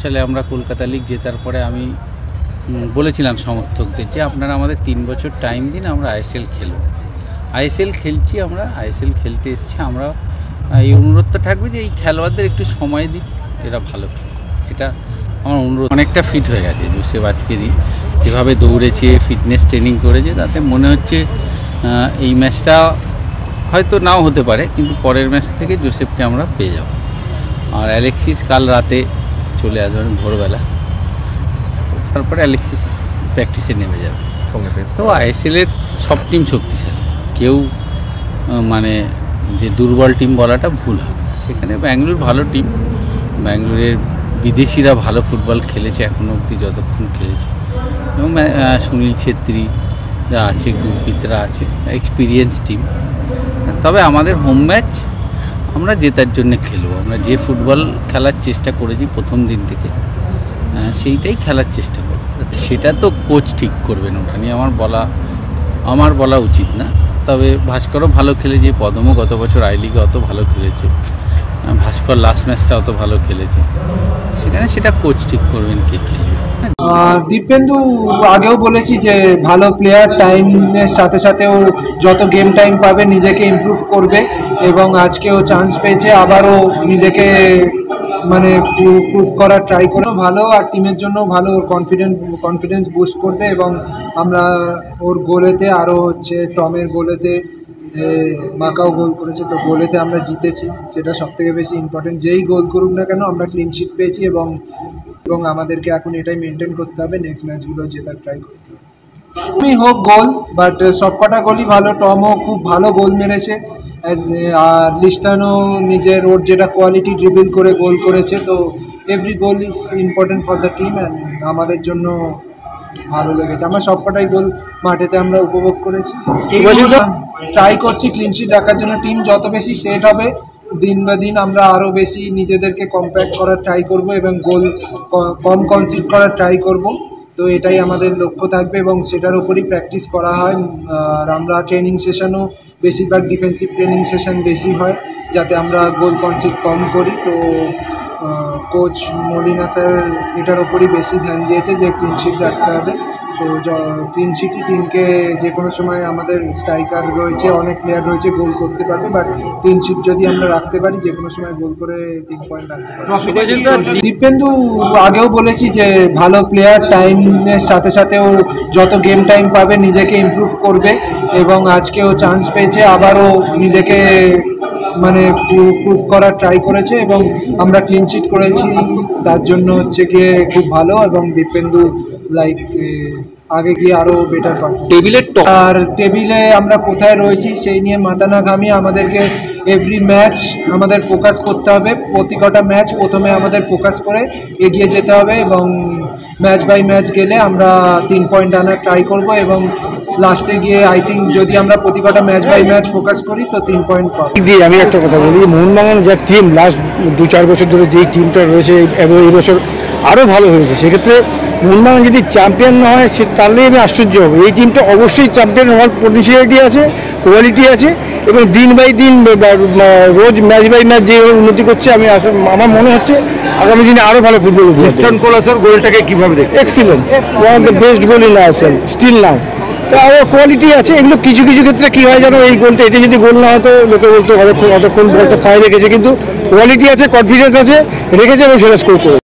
সালে আমরা কলকাতা লিগ জেতার পরে আমি বলেছিলাম সমর্থকদের যে আপনারা আমাদের 3 বছর টাইম দিন, আমরা আইএসএল খেলব। আইএসএল খেলছি, আমরা আইএসএল খেলতে এসেছি। আমরা এই অনুরোধটা থাকবে যে এই খেলোয়াড়দের একটু সময় দিন, এরা ভালো খেলে, এটা আমার অনুরোধ। অনেকটা ফিট হয়ে গেছে জোসেফ আজকেরই, যেভাবে দৌড়েছে, ফিটনেস ট্রেনিং করেছে, তাতে মনে হচ্ছে এই ম্যাচটা হয়তো নাও হতে পারে, কিন্তু পরের ম্যাচ থেকে জোসেফকে আমরা পেয়ে যাব। আর অ্যালেক্সিস কাল রাতে চলে আসবেন ভোরবেলা, তারপরে অ্যালেক্সিস প্র্যাকটিসে নেমে যাবে। তো আইএসএলের সব টিম শক্তিশালী, কেউ মানে যে দুর্বল টিম বলাটা ভুল হবে। সেখানে ব্যাঙ্গালোর ভালো টিম, ব্যাঙ্গালোরের বিদেশিরা ভালো ফুটবল খেলেছে এখনও অবধি, যতক্ষণ খেলেছে। এবং সুনীল ছেত্রী যা আছে, গুরপ্রীতরা আছে, এক্সপিরিয়েন্স টিম। তবে আমাদের হোম ম্যাচ আমরা জেতার জন্য খেলবো। আমরা যে ফুটবল খেলার চেষ্টা করেছি প্রথম দিন থেকে, সেইটাই খেলার চেষ্টা করব। সেটা তো কোচ ঠিক করবেন, ওটা নিয়ে আমার বলা উচিত না। তবে ভাস্করও ভালো খেলেছে, পদমও গত বছর আই লিগে অত ভালো খেলেছে, ভাস্কর লাস্ট ম্যাচটা অত ভালো খেলেছে। সেখানে সেটা কোচ ঠিক করবেন কে খেলবে। দীপেন্দু আগেও বলেছি যে ভালো প্লেয়ার, টাইমের সাথে সাথেও যত গেম টাইম পাবে নিজেকে ইমপ্রুভ করবে, এবং আজকেও চান্স পেয়েছে, আবারও নিজেকে মানে প্রুভ করার ট্রাই করে ভালো, আর টিমের জন্য ভালো। ওর কনফিডেন্স বুস্ট করবে, এবং আমরা ওর গোলেতে আরও হচ্ছে টমের গোলেতে মাকাও গোল করেছে, তো গোলেতে আমরা জিতেছি, সেটা সবথেকে বেশি ইম্পর্টেন্ট। যেই গোল করুক না কেন আমরা ক্লিন শিট পেয়েছি, এবং আমাদেরকে এখন এটাই মেনটেন করতে হবে, নেক্সট ম্যাচগুলো জেতার ট্রাই করতে হবে। আমি হোক গোল, বাট সবকটা গোলই ভালো। টমও খুব ভালো গোল মেরেছে, আর লিস্টানও নিজের ওর যেটা কোয়ালিটি ড্রিবল করে গোল করেছে। তো every goal is important for the team, and আমাদের জন্য ভালো লেগেছে। আমরা সবকটাই গোল মাঠেতে আমরা উপভোগ করেছি। ট্রাই করছি ক্লিনশিট রাখার জন্য। টিম যত বেশি সেট হবে, দিন বা দিন আমরা আরও বেশি নিজেদেরকে কম্প্যাক্ট করার ট্রাই করব, এবং গোল কম কনসিড করার ট্রাই করব। তো এটাই আমাদের লক্ষ্য থাকবে, এবং সেটার উপরই প্র্যাকটিস করা হয়। আর আমরা ট্রেনিং সেশনও বেশিরভাগ ডিফেন্সিভ ট্রেনিং সেশন বেশি হয়, যাতে আমরা গোল কনসিড কম করি। তো কোচ মলিনা স্যার এটার ওপরই বেশি ধ্যান দিয়েছে যে ক্লিনশিট রাখতে হবে। তো ক্লিনশিটই টিমকে যে কোনো সময়, আমাদের স্ট্রাইকার রয়েছে, অনেক প্লেয়ার রয়েছে গোল করতে পারবে, বাট ক্লিনশিট যদি আমরা রাখতে পারি যে কোনো সময় গোল করে 3 পয়েন্ট রাখতে পারি। দীপেন্দু আগেও বলেছি যে ভালো প্লেয়ার, টাইমের সাথে সাথেও যত গেম টাইম পাবে নিজেকে ইমপ্রুভ করবে, এবং আজকেও চান্স পেয়েছে, আবারও নিজেকে মানে প্রুভ করার ট্রাই করেছে, এবং আমরা ক্লিন শিট করেছি, তার জন্য হচ্ছে গিয়ে খুব ভালো। এবং দীপেন্দু লাইক আগে গিয়ে আরও বেটার পারফর্ম। আর টেবিলে আমরা কোথায় রয়েছি সেই নিয়ে মাথা না ঘামিয়ে আমাদেরকে এভরি ম্যাচ আমাদের ফোকাস করতে হবে। প্রতি কটা ম্যাচ প্রথমে আমাদের ফোকাস করে এগিয়ে যেতে হবে, এবং ম্যাচ বাই ম্যাচ গেলে আমরা 3 পয়েন্ট আনার ট্রাই করব, এবং লাস্টে গিয়ে আই থিঙ্ক যদি আমরা প্রতি কটা ম্যাচ বাই ম্যাচ ফোকাস করি তো 3 পয়েন্ট পাবো। আমি একটা কথা বলি, মোহনবাগান যে টিম লাস্ট 2-4 বছর ধরে যেই টিমটা রয়েছে, এবং এই বছর আরও ভালো হয়েছে, সেক্ষেত্রে মোহনবাগান যদি চ্যাম্পিয়ন না হয় তাহলে আমি আশ্চর্য হব। এই টিমটা অবশ্যই চ্যাম্পিয়ন হওয়ার পটেনশিয়ালিটি আছে, কোয়ালিটি আছে, এবং দিন বাই দিন রোজ ম্যাচ বাই ম্যাচ যে উন্নতি করছে, আমার মনে হচ্ছে আগামী দিনে আরও ভালো ফুটবল। ইস্টার্ন কোলাসের গোলটাকে কীভাবে দেখে? Excellent, one of the best goal in ISL still now. তো আরও কোয়ালিটি আছে। এগুলো কিছু কিছু ক্ষেত্রে কী হয় জানো, এই গোলটা এটা যদি গোল না হতো লোকে বলতো অতক্ষণ বলটা পায়ে রেখেছে, কিন্তু কোয়ালিটি আছে, কনফিডেন্স আছে, রেখেছে এবং সেটা স্কোর করে।